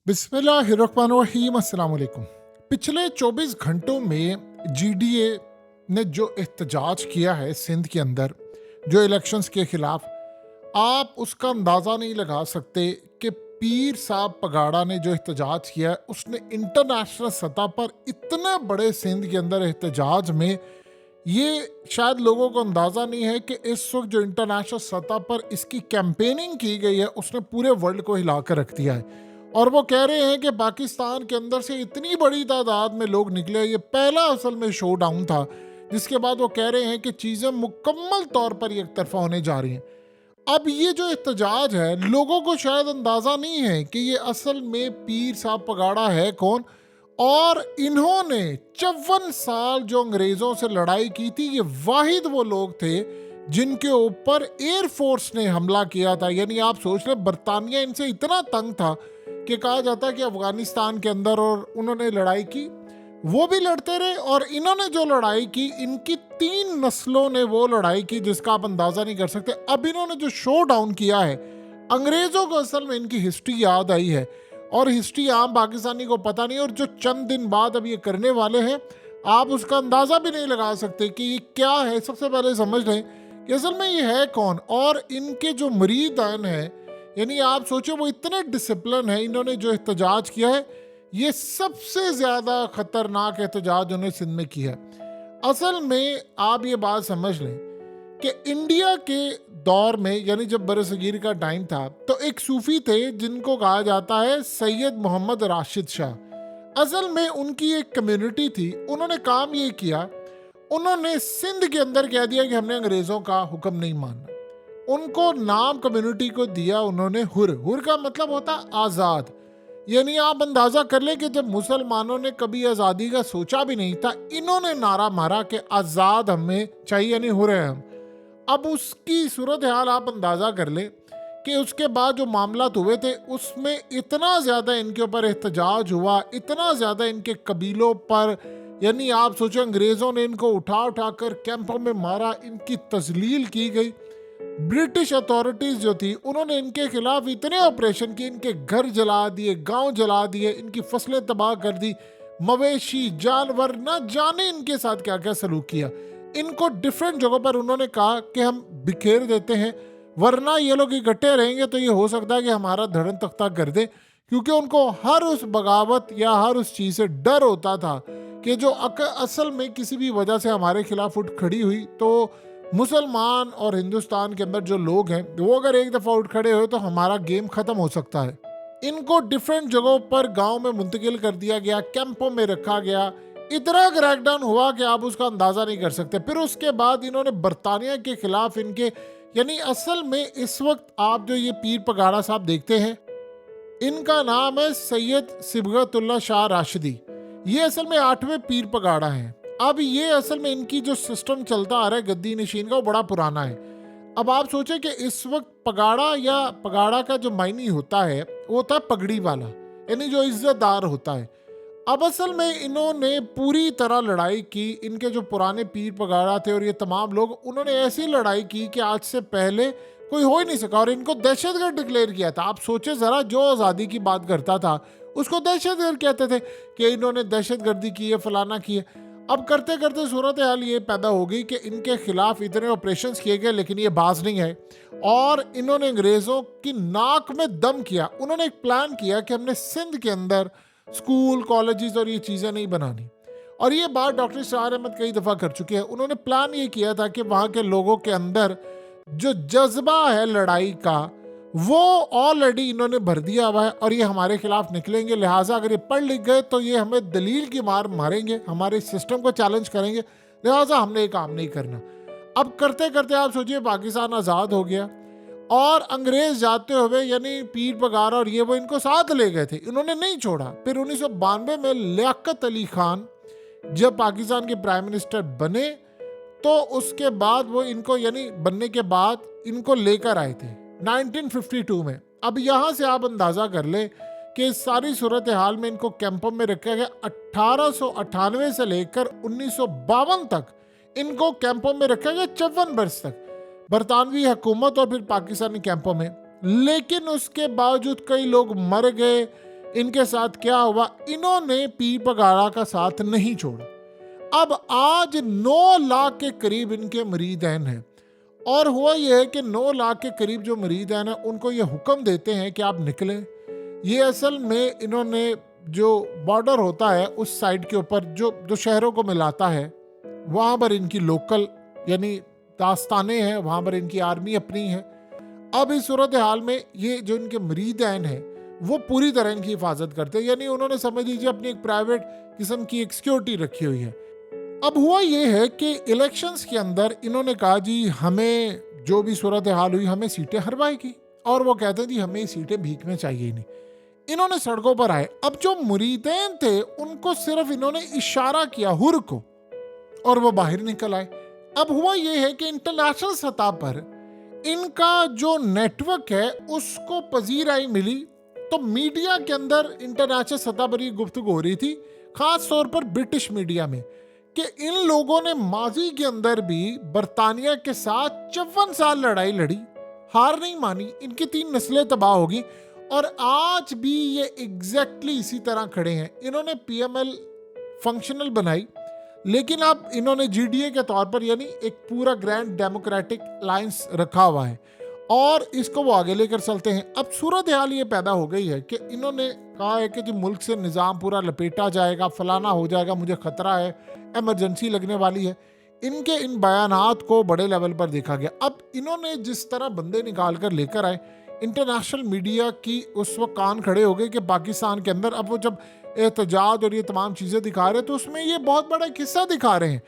बिस्मिल्लाहिर्रहमानिर्रहीम, अस्सलाम वालेकुम। पिछले 24 घंटों में जीडीए ने जो एहतजाज किया है सिंध के अंदर, जो इलेक्शंस के खिलाफ, आप उसका अंदाज़ा नहीं लगा सकते कि पीर साहब पगाड़ा ने जो एहतजाज किया है उसने इंटरनेशनल सतह पर इतने बड़े सिंध के अंदर एहतजाज में, ये शायद लोगों को अंदाज़ा नहीं है कि इस वक्त जो इंटरनेशनल सतह पर इसकी कैंपेनिंग की गई है उसने पूरे वर्ल्ड को हिला कर रख दिया है। और वो कह रहे हैं कि पाकिस्तान के अंदर से इतनी बड़ी तादाद में लोग निकले, ये पहला असल में शो डाउन था, जिसके बाद वो कह रहे हैं कि चीज़ें मुकम्मल तौर पर एक तरफा होने जा रही हैं। अब ये जो एहतजाज है, लोगों को शायद अंदाज़ा नहीं है कि ये असल में पीर साहब पगाड़ा है कौन। और इन्होंने 54 साल जो अंग्रेज़ों से लड़ाई की थी, ये वाहिद वो लोग थे जिनके ऊपर एयरफोर्स ने हमला किया था। यानी आप सोच लें, बरतानिया इनसे इतना तंग था कि कहा जाता है कि अफ़गानिस्तान के अंदर और उन्होंने लड़ाई की, वो भी लड़ते रहे और इन्होंने जो लड़ाई की, इनकी 3 नस्लों ने वो लड़ाई की जिसका आप अंदाज़ा नहीं कर सकते। अब इन्होंने जो शो डाउन किया है, अंग्रेज़ों को असल में इनकी हिस्ट्री याद आई है और हिस्ट्री आम पाकिस्तानी को पता नहीं। और जो चंद दिन बाद अब ये करने वाले हैं, आप उसका अंदाज़ा भी नहीं लगा सकते कि ये क्या है। सबसे पहले समझ लें कि असल में ये है कौन और इनके जो मुरीदान हैं, यानी आप सोचो वो इतने डिसिप्लिन है। इन्होंने जो एहतजाज किया है, ये सबसे ज़्यादा ख़तरनाक एहतजाज उन्होंने सिंध में किया है। असल में आप ये बात समझ लें कि इंडिया के दौर में, यानी जब बरसगीर का टाइम था, तो एक सूफ़ी थे जिनको कहा जाता है सैयद मोहम्मद राशिद शाह। असल में उनकी एक कम्युनिटी थी। उन्होंने काम ये किया, उन्होंने सिंध के अंदर कह दिया कि हमने अंग्रेज़ों का हुक्म नहीं मानना। उनको नाम कम्युनिटी को दिया उन्होंने हुर। हुर का मतलब होता आज़ाद। यानी आप अंदाज़ा कर लें कि जब मुसलमानों ने कभी आज़ादी का सोचा भी नहीं था, इन्होंने नारा मारा कि आज़ाद हमें चाहिए, यानी हुर है हम। अब उसकी सूरत हाल आप अंदाज़ा कर लें कि उसके बाद जो मामलात हुए थे उसमें इतना ज़्यादा इनके ऊपर एहतजाज हुआ, इतना ज़्यादा इनके कबीलों पर, यानी आप सोचो अंग्रेज़ों ने इनको उठा उठा कर कैंपों में मारा, इनकी तजलील की गई। ब्रिटिश अथॉरिटीज़ जो थी उन्होंने इनके खिलाफ इतने ऑपरेशन किए, इनके घर जला दिए, गांव जला दिए, इनकी फसलें तबाह कर दी, मवेशी जानवर ना जाने इनके साथ क्या क्या सलूक किया। इनको डिफरेंट जगहों पर उन्होंने कहा कि हम बिखेर देते हैं, वरना ये लोग इकट्ठे रहेंगे तो ये हो सकता है कि हमारा धड़न तख्ता कर दे। क्योंकि उनको हर उस बगावत या हर उस चीज़ से डर होता था कि जो असल में किसी भी वजह से हमारे खिलाफ उठ खड़ी हुई, तो मुसलमान और हिंदुस्तान के अंदर जो लोग हैं वो अगर एक दफ़ा उठ खड़े हुए तो हमारा गेम ख़त्म हो सकता है। इनको डिफरेंट जगहों पर गांव में मुंतकिल कर दिया गया, कैंपों में रखा गया, इतना क्रैकडाउन हुआ कि आप उसका अंदाज़ा नहीं कर सकते। फिर उसके बाद इन्होंने बरतानिया के खिलाफ इनके, यानी असल में इस वक्त आप जो ये पीर पगाड़ा साहब देखते हैं, इनका नाम है सैयद सिबगतुल्लाह शाह राशिदी। ये असल में 8वें पीर पगाड़ा हैं। अब ये असल में इनकी जो सिस्टम चलता आ रहा है गद्दी नशीन का, वो बड़ा पुराना है। अब आप सोचें कि इस वक्त पगाड़ा या पगाड़ा का जो मायनी होता है वो होता है पगड़ी वाला, यानी जो इज्जतदार होता है। अब असल में इन्होंने पूरी तरह लड़ाई की। इनके जो पुराने पीर पगाड़ा थे और ये तमाम लोग, उन्होंने ऐसी लड़ाई की कि आज से पहले कोई हो ही नहीं सका और इनको दहशतगर्द डिक्लेयर किया था। आप सोचे ज़रा, जो आज़ादी की बात करता था उसको दहशतगर्द कहते थे कि इन्होंने दहशतगर्दी की है, फलाना की है। अब करते करते सूरत हाल ये पैदा हो गई कि इनके खिलाफ इतने ऑपरेशंस किए गए, लेकिन ये बाज नहीं है और इन्होंने अंग्रेज़ों की नाक में दम किया। उन्होंने एक प्लान किया कि हमने सिंध के अंदर स्कूल, कॉलेजेस और ये चीज़ें नहीं बनानी। और ये बात डॉक्टर इशरार अहमद कई दफ़ा कर चुके हैं। उन्होंने प्लान ये किया था कि वहाँ के लोगों के अंदर जो जज्बा है लड़ाई का, वो ऑलरेडी इन्होंने भर दिया हुआ है और ये हमारे खिलाफ निकलेंगे। लिहाजा अगर ये पढ़ लिख गए तो ये हमें दलील की मार मारेंगे, हमारे सिस्टम को चैलेंज करेंगे, लिहाजा हमने ये काम नहीं करना। अब करते करते आप सोचिए पाकिस्तान आज़ाद हो गया और अंग्रेज जाते हुए, यानी पीर पगार और ये वो इनको साथ ले गए थे, इन्होंने नहीं छोड़ा। फिर 1992 में लियाकत अली खान जब पाकिस्तान के प्राइम मिनिस्टर बने, तो उसके बाद वो इनको, यानी बनने के बाद इनको लेकर आए थे 1952 में। अब यहाँ से आप अंदाज़ा कर ले कि इस सारी सूरत हाल में इनको कैंपों में रखा गया। 1898 से लेकर 1952 तक इनको कैंपों में रखा गया, 54 बरस तक, बरतानवी हुकूमत और फिर पाकिस्तानी कैंपों में। लेकिन उसके बावजूद कई लोग मर गए, इनके साथ क्या हुआ, इन्होंने पीर पगाड़ा का साथ नहीं छोड़ा। अब आज 9 लाख के करीब इनके मुरीदैन हैं, और हुआ यह है कि 9 लाख के करीब जो मुरीदैन हैं उनको ये हुक्म देते हैं कि आप निकलें। ये असल में इन्होंने जो बॉर्डर होता है उस साइड के ऊपर जो दो शहरों को मिलाता है, वहाँ पर इनकी लोकल यानी दास्तानें हैं, वहाँ पर इनकी आर्मी अपनी है। अब इस सूरत हाल में ये जो इनके मुरीदैन हैं वो पूरी तरह इनकी हिफाजत करते हैं, यानी उन्होंने समझ लीजिए अपनी एक प्राइवेट किस्म की एक सिक्योरिटी रखी हुई है। अब हुआ ये है कि इलेक्शंस के अंदर इन्होंने कहा जी हमें जो भी सूरत हाल हुई हमें सीटें हरवाएगी, और वो कहते हैं जी हमें सीटें भीख में चाहिए ही नहीं। इन्होंने सड़कों पर आए। अब जो मुरीदैन थे उनको सिर्फ इन्होंने इशारा किया हुर को, और वो बाहर निकल आए। अब हुआ ये है कि इंटरनेशनल सतह पर इनका जो नेटवर्क है उसको पजीराई मिली, तो मीडिया के अंदर इंटरनेशनल सतह पर ये गुफ्तगू हो रही थी, खास तौर पर ब्रिटिश मीडिया में, कि इन लोगों ने माजी के अंदर भी बरतानिया के साथ 54 साल लड़ाई लड़ी, हार नहीं मानी, इनकी 3 नस्लें तबाह होगी, और आज भी ये एग्जैक्टली इसी तरह खड़े हैं। इन्होंने पीएमएल फंक्शनल बनाई, लेकिन अब इन्होंने जीडीए के तौर पर यानी एक पूरा ग्रैंड डेमोक्रेटिक अलायंस रखा हुआ है, और इसको वो आगे लेकर चलते हैं। अब सूरत हाल ये पैदा हो गई है कि इन्होंने कहा है कि जो मुल्क से निज़ाम पूरा लपेटा जाएगा, फलाना हो जाएगा, मुझे खतरा है, इमरजेंसी लगने वाली है। इनके इन बयानात को बड़े लेवल पर देखा गया। अब इन्होंने जिस तरह बंदे निकाल कर लेकर आए, इंटरनेशनल मीडिया की उस वक्त कान खड़े हो गए कि पाकिस्तान के अंदर अब वो जब एहतजाज और ये तमाम चीज़ें दिखा रहे हैं तो उसमें ये बहुत बड़ा किस्सा दिखा रहे हैं।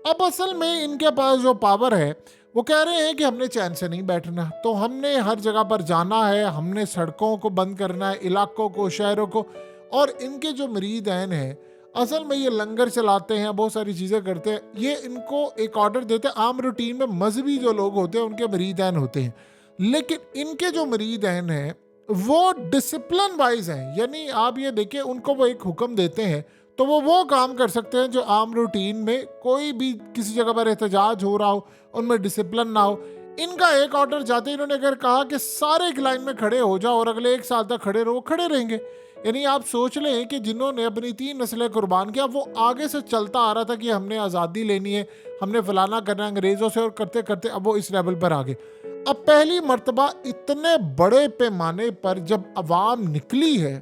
अब असल में इनके पास जो पावर है वो कह रहे हैं कि हमने चैन से नहीं बैठना, तो हमने हर जगह पर जाना है, हमने सड़कों को बंद करना है, इलाकों को, शहरों को। और इनके जो मुरीदैन हैं असल में ये लंगर चलाते हैं, बहुत सारी चीज़ें करते हैं, ये इनको एक ऑर्डर देते हैं। आम रूटीन में मजहबी जो लोग होते हैं उनके मुरीदैन होते हैं, लेकिन इनके जो मुरीदैन हैं वो डिसिप्लिन वाइज हैं, यानी आप ये देखिए उनको वो एक हुक्म देते हैं तो वो काम कर सकते हैं जो आम रूटीन में कोई भी किसी जगह पर एहतजाज हो रहा हो उनमें डिसिप्लिन ना हो। इनका एक ऑर्डर जाते इन्होंने अगर कहा कि सारे एक लाइन में खड़े हो जाओ और अगले 1 साल तक खड़े रहो, खड़े रहेंगे। यानी आप सोच लें कि जिन्होंने अपनी 3 नस्लें कुर्बान किया वो आगे से चलता आ रहा था कि हमने आज़ादी लेनी है, हमने फलाना करना है अंग्रेज़ों से, और करते करते अब वो इस लेवल पर आ गए। अब पहली मर्तबा इतने बड़े पैमाने पर जब अवाम निकली है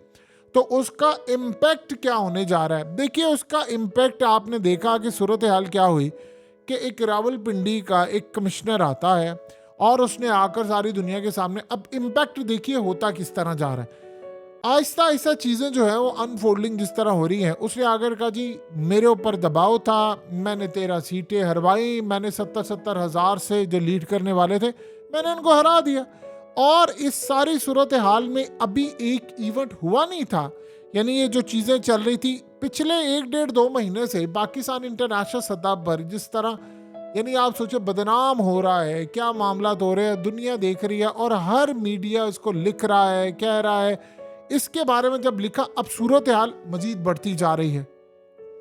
तो उसका इम्पैक्ट क्या होने जा रहा है। देखिए उसका इम्पैक्ट आपने देखा कि सूरत हाल क्या हुई कि एक रावलपिंडी का एक कमिश्नर आता है और उसने आकर सारी दुनिया के सामने, अब इम्पैक्ट देखिए होता किस तरह जा रहा है। आहिस्ता आहिस्ता चीज़ें जो है वो अनफोल्डिंग जिस तरह हो रही हैं। उसने आकर कहा जी मेरे ऊपर दबाव था, मैंने 13 सीटें हरवाई, मैंने 70-70 हज़ार से जो लीड करने वाले थे मैंने उनको हरा दिया। और इस सारी सूरत हाल में अभी एक इवेंट हुआ नहीं था, यानी ये जो चीज़ें चल रही थी पिछले 1-1.5-2 महीने से पाकिस्तान इंटरनेशनल सतह पर जिस तरह, यानी आप सोचो बदनाम हो रहा है, क्या मामला हो रहे हैं, दुनिया देख रही है और हर मीडिया इसको लिख रहा है, कह रहा है। इसके बारे में जब लिखा अब सूरत हाल मजीद बढ़ती जा रही है।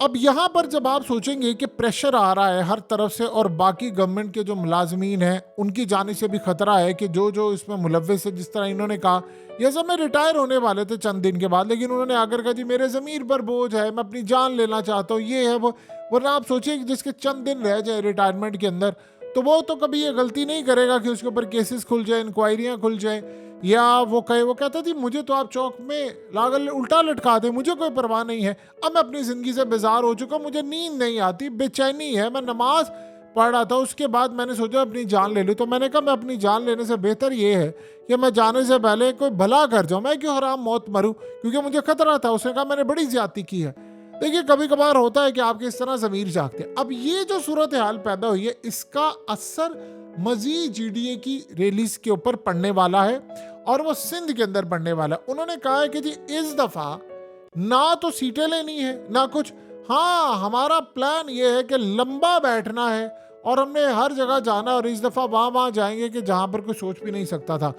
अब यहाँ पर जब आप सोचेंगे कि प्रेशर आ रहा है हर तरफ से और बाकी गवर्नमेंट के जो मुलाजमीन हैं उनकी जाने से भी खतरा है कि जो इसमें मुलव्वस है, जिस तरह इन्होंने कहा ये सब में रिटायर होने वाले थे चंद दिन के बाद, लेकिन उन्होंने आकर कहा जी मेरे ज़मीर पर बोझ है, मैं अपनी जान लेना चाहता हूँ, ये है वो। वरना आप सोचिए कि जिसके चंद दिन रह जाए रिटायरमेंट के अंदर तो वो तो कभी ये गलती नहीं करेगा कि उसके ऊपर केसेस खुल जाए, इंक्वायरियाँ खुल जाए, या वो कहता थी मुझे तो आप चौक में लागल उल्टा लटका दे, मुझे कोई परवाह नहीं है। अब मैं अपनी ज़िंदगी से बेजार हो चुका, मुझे नींद नहीं आती, बेचैनी है, मैं नमाज पढ़ रहा था, उसके बाद मैंने सोचा अपनी जान ले लूँ। तो मैंने कहा मैं अपनी जान लेने से बेहतर ये है कि मैं जाने से पहले कोई भला कर जाऊँ, मैं क्यों हराम मौत मरूँ, क्योंकि मुझे खतरा था। उसने कहा मैंने बड़ी ज्यादती की है। देखिए कभी कभार होता है कि आपके इस तरह ज़मीर जागते हैं। अब ये जो सूरत हाल पैदा हुई है इसका असर मजीद जीडीए की रैलीज के ऊपर पड़ने वाला है और वो सिंध के अंदर पड़ने वाला है। उन्होंने कहा है कि जी इस दफ़ा ना तो सीटें लेनी है ना कुछ, हाँ हमारा प्लान ये है कि लंबा बैठना है और हमने हर जगह जाना, और इस दफ़ा वहाँ जाएंगे कि जहाँ पर कोई सोच भी नहीं सकता था।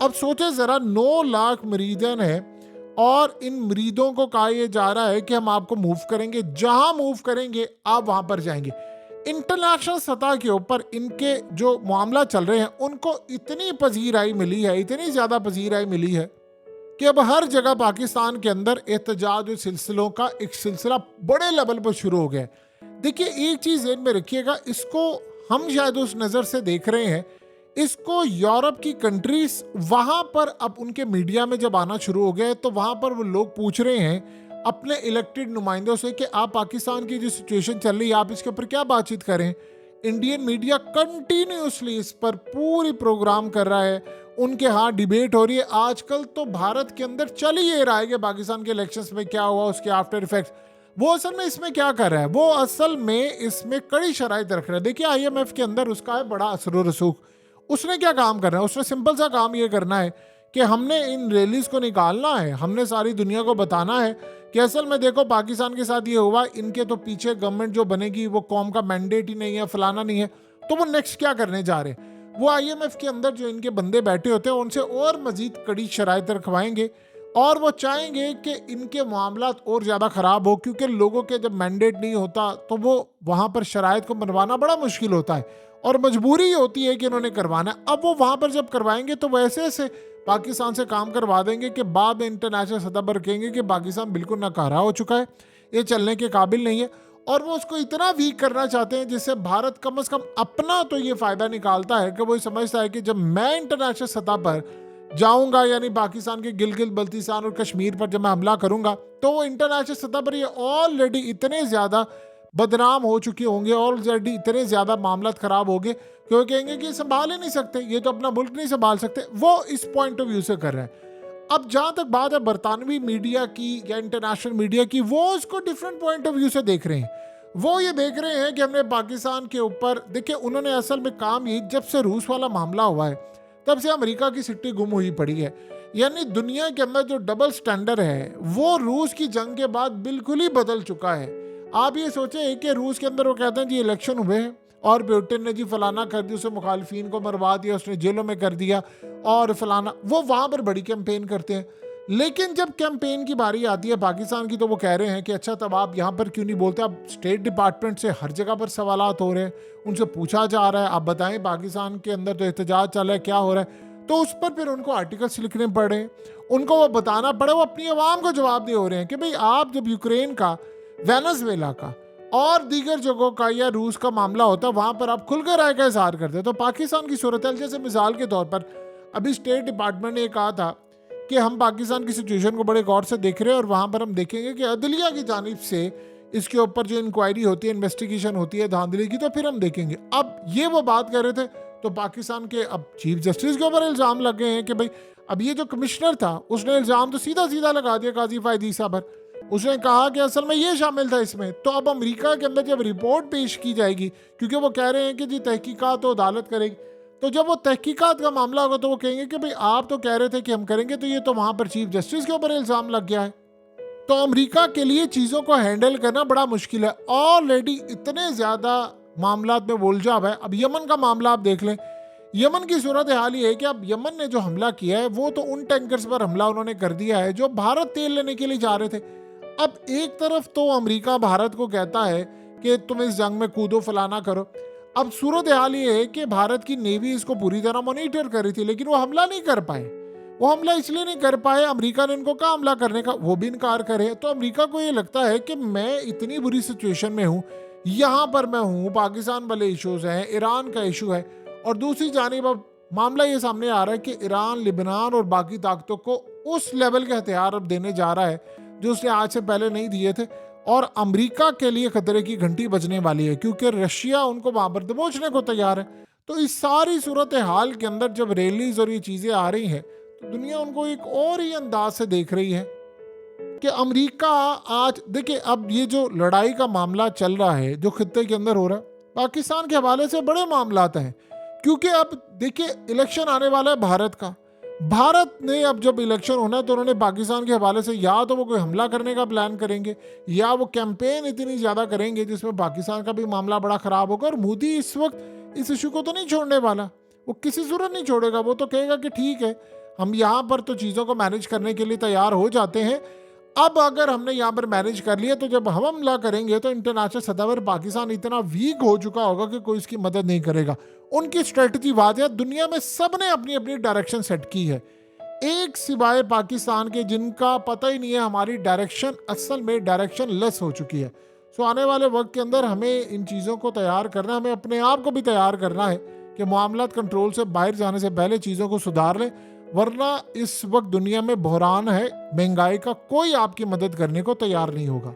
अब सोचे ज़रा 9 लाख मरीदन हैं और इन मरीदों को कहा यह जा रहा है कि हम आपको मूव करेंगे, जहां मूव करेंगे आप वहां पर जाएंगे। इंटरनेशनल सतह के ऊपर इनके जो मामला चल रहे हैं उनको इतनी पजीराई मिली है, इतनी ज्यादा पजीराई मिली है कि अब हर जगह पाकिस्तान के अंदर एहतजाज सिलसिलों का एक सिलसिला बड़े लेवल पर शुरू हो गया है। देखिए, एक चीज़ ध्यान में रखिएगा, इसको हम शायद उस नज़र से देख रहे हैं, इसको यूरोप की कंट्रीज वहाँ पर अब उनके मीडिया में जब आना शुरू हो गया है, तो वहाँ पर वो लोग पूछ रहे हैं अपने इलेक्टेड नुमाइंदों से कि आप पाकिस्तान की जो सिचुएशन चल रही है, आप इसके ऊपर क्या बातचीत करें। इंडियन मीडिया कंटिन्यूसली इस पर पूरी प्रोग्राम कर रहा है, उनके यहाँ डिबेट हो रही है। आजकल तो भारत के अंदर चल ही ये रहा है कि पाकिस्तान के इलेक्शंस में क्या हुआ, उसके आफ्टर इफेक्ट्स। वो असल में इसमें क्या कर रहा है, वो असल में इसमें कड़ी शराइत रख रहा है। देखिए, आईएमएफ के अंदर उसका है बड़ा असर व रसूख। उसने क्या काम करना है, उसने सिंपल सा काम ये करना है कि हमने इन रैलीज को निकालना है, हमने सारी दुनिया को बताना है कि असल में देखो पाकिस्तान के साथ ये हुआ, इनके तो पीछे गवर्नमेंट जो बनेगी वो कौम का मैंडेट ही नहीं है, फलाना नहीं है, तो वो नेक्स्ट क्या करने जा रहे हैं। वो आईएमएफ के अंदर जो इनके बंदे बैठे होते हैं उनसे और मजीद कड़ी शराइत रखवाएंगे और वो चाहेंगे कि इनके मामलात और ज़्यादा ख़राब हो, क्योंकि लोगों के जब मैंडेट नहीं होता तो वो वहाँ पर शराइत को बनवाना बड़ा मुश्किल होता है और मजबूरी होती है कि इन्होंने करवाना है। अब वो वहाँ पर जब करवाएंगे तो वैसे ऐसे पाकिस्तान से काम करवा देंगे कि बाद में इंटरनेशनल सतह पर कहेंगे कि पाकिस्तान बिल्कुल नाकारा हो चुका है, ये चलने के काबिल नहीं है। और वो उसको इतना वीक करना चाहते हैं जिससे भारत कम से कम अपना तो ये फ़ायदा निकालता है कि वो समझता है कि जब मैं इंटरनेशनल सतह पर जाऊंगा, यानी पाकिस्तान के गिलगित बल्तिस्तान और कश्मीर पर जब मैं हमला करूंगा, तो वो इंटरनेशनल सतह पर ये ऑलरेडी इतने ज़्यादा बदनाम हो चुके होंगे, ऑलरेडी इतने ज़्यादा मामला ख़राब होंगे कि वो कहेंगे कि संभाल ही नहीं सकते, ये तो अपना मुल्क नहीं संभाल सकते। वो इस पॉइंट ऑफ व्यू से कर रहे हैं। अब जहाँ तक बात है बरतानवी मीडिया की या इंटरनेशनल मीडिया की, वो उसको डिफरेंट पॉइंट ऑफ व्यू से देख रहे हैं। वो ये देख रहे हैं कि हमने पाकिस्तान के ऊपर, देखिए उन्होंने असल में काम ये, जब से रूस वाला मामला हुआ है तब से अमेरिका की सिट्टी गुम हुई पड़ी है। यानी दुनिया के अंदर जो डबल स्टैंडर्ड है वो रूस की जंग के बाद बिल्कुल ही बदल चुका है। आप ये सोचें कि रूस के अंदर वो कहते हैं जी इलेक्शन हुए हैं और पुतिन ने जी फलाना कर दिया, उसे मुखालफिन को मरवा दिया, उसने जेलों में कर दिया और फलाना, वो वहाँ पर बड़ी कैंपेन करते हैं। लेकिन जब कैंपेन की बारी आती है पाकिस्तान की तो वो कह रहे हैं कि अच्छा तब आप यहाँ पर क्यों नहीं बोलते। अब स्टेट डिपार्टमेंट से हर जगह पर सवालात हो रहे हैं, उनसे पूछा जा रहा है आप बताएं पाकिस्तान के अंदर तो एहतजाज चल रहा है, क्या हो रहा है। तो उस पर फिर उनको आर्टिकल्स लिखने पड़े, उनको वो बताना पड़े, वो अपनी आवाम को जवाब दे हो रहे हैं कि भाई आप जब यूक्रेन का, वेनेजुएला का और दीगर जगहों का या रूस का मामला होता है वहाँ पर आप खुलकर राय का इजहार करते। तो पाकिस्तान की सूरत हाल, जैसे मिसाल के तौर पर अभी स्टेट डिपार्टमेंट ने कहा था कि हम पाकिस्तान की सिचुएशन को बड़े गौर से देख रहे हैं और वहाँ पर हम देखेंगे कि अदलिया की जानिब से इसके ऊपर जो इंक्वायरी होती है, इन्वेस्टिगेशन होती है धांधली की, तो फिर हम देखेंगे। अब ये वो बात कर रहे थे तो पाकिस्तान के अब चीफ जस्टिस के ऊपर इल्ज़ाम लग गए हैं कि भाई अब ये जो कमिश्नर था उसने इल्ज़ाम तो सीधा सीधा लगा दिया काजी फायद ईसा पर। उसने कहा कि असल में ये शामिल था इसमें। तो अब अमेरिका के अंदर जब रिपोर्ट पेश की जाएगी, क्योंकि वो कह रहे हैं कि जी तहकीकात तो अदालत करेगी, तो जब वो तहकीकात का मामला होगा तो वो कहेंगे कि भाई आप तो कह रहे थे कि हम करेंगे, तो ये तो वहाँ पर चीफ जस्टिस के ऊपर इल्ज़ाम लग गया है। तो अमेरिका के लिए चीज़ों को हैंडल करना बड़ा मुश्किल है। ऑलरेडी इतने ज़्यादा मामलात में उलझा हुआ है। अब यमन का मामला आप देख लें, यमन की सूरत हाल ये है कि अब यमन ने जो हमला किया है वो तो उन टैंकर्स पर हमला उन्होंने कर दिया है जो भारत तेल लेने के लिए जा रहे थे। अब एक तरफ तो अमेरिका भारत को कहता है कि तुम इस जंग में कूदो, फलाना करो। अब सूरत हाल ये है कि भारत की नेवी इसको पूरी तरह मॉनिटर कर रही थी, लेकिन वो हमला नहीं कर पाए। वो हमला इसलिए नहीं कर पाए, अमेरिका ने इनको कहा हमला करने का, वो भी इनकार करे। तो अमेरिका को ये लगता है कि मैं इतनी बुरी सिचुएशन में हूँ, यहाँ पर मैं हूँ, पाकिस्तान वाले इशूज़ हैं, ईरान का इशू है, और दूसरी जानिब अब मामला ये सामने आ रहा है कि ईरान, लिबनान और बाकी ताकतों को उस लेवल के हथियार अब देने जा रहा है जो उसने आज से पहले नहीं दिए थे। और अमेरिका के लिए खतरे की घंटी बजने वाली है क्योंकि रशिया उनको वहाँ पर दबोचने को तैयार है। तो इस सारी सूरत हाल के अंदर जब रैलीज और ये चीज़ें आ रही हैं तो दुनिया उनको एक और ही अंदाज से देख रही है कि अमेरिका आज, देखिए अब ये जो लड़ाई का मामला चल रहा है जो खित्ते के अंदर हो रहा है, पाकिस्तान के हवाले से बड़े मामलात हैं। क्योंकि अब देखिए इलेक्शन आने वाला है भारत का। भारत ने अब जब इलेक्शन होना है तो उन्होंने पाकिस्तान के हवाले से या तो वो कोई हमला करने का प्लान करेंगे या वो कैंपेन इतनी ज़्यादा करेंगे जिसमें पाकिस्तान का भी मामला बड़ा ख़राब होगा। और मोदी इस वक्त इस इशू को तो नहीं छोड़ने वाला, वो किसी सूरत नहीं छोड़ेगा। वो तो कहेगा कि ठीक है हम यहाँ पर तो चीज़ों को मैनेज करने के लिए तैयार हो जाते हैं, अब अगर हमने यहाँ पर मैनेज कर लिया तो जब हम हमला करेंगे तो इंटरनेशनल सतह पर पाकिस्तान इतना वीक हो चुका होगा कि कोई इसकी मदद नहीं करेगा। उनकी स्ट्रेटजी वाज़ेह है, दुनिया में सब ने अपनी अपनी डायरेक्शन सेट की है। एक सिवाय पाकिस्तान के जिनका पता ही नहीं है हमारी डायरेक्शन असल में डायरेक्शन लेस हो चुकी है। सो आने वाले वक्त के अंदर हमें इन चीज़ों को तैयार करना, हमें अपने आप को भी तैयार करना है कि मामलात कंट्रोल से बाहर जाने से पहले चीज़ों को सुधार लें, वरना इस वक्त दुनिया में बहरान है, महंगाई का, कोई आपकी मदद करने को तैयार नहीं होगा।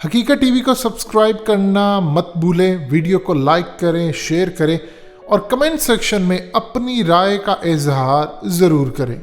हकीकत टीवी को सब्सक्राइब करना मत भूलें, वीडियो को लाइक करें, शेयर करें और कमेंट सेक्शन में अपनी राय का इजहार ज़रूर करें।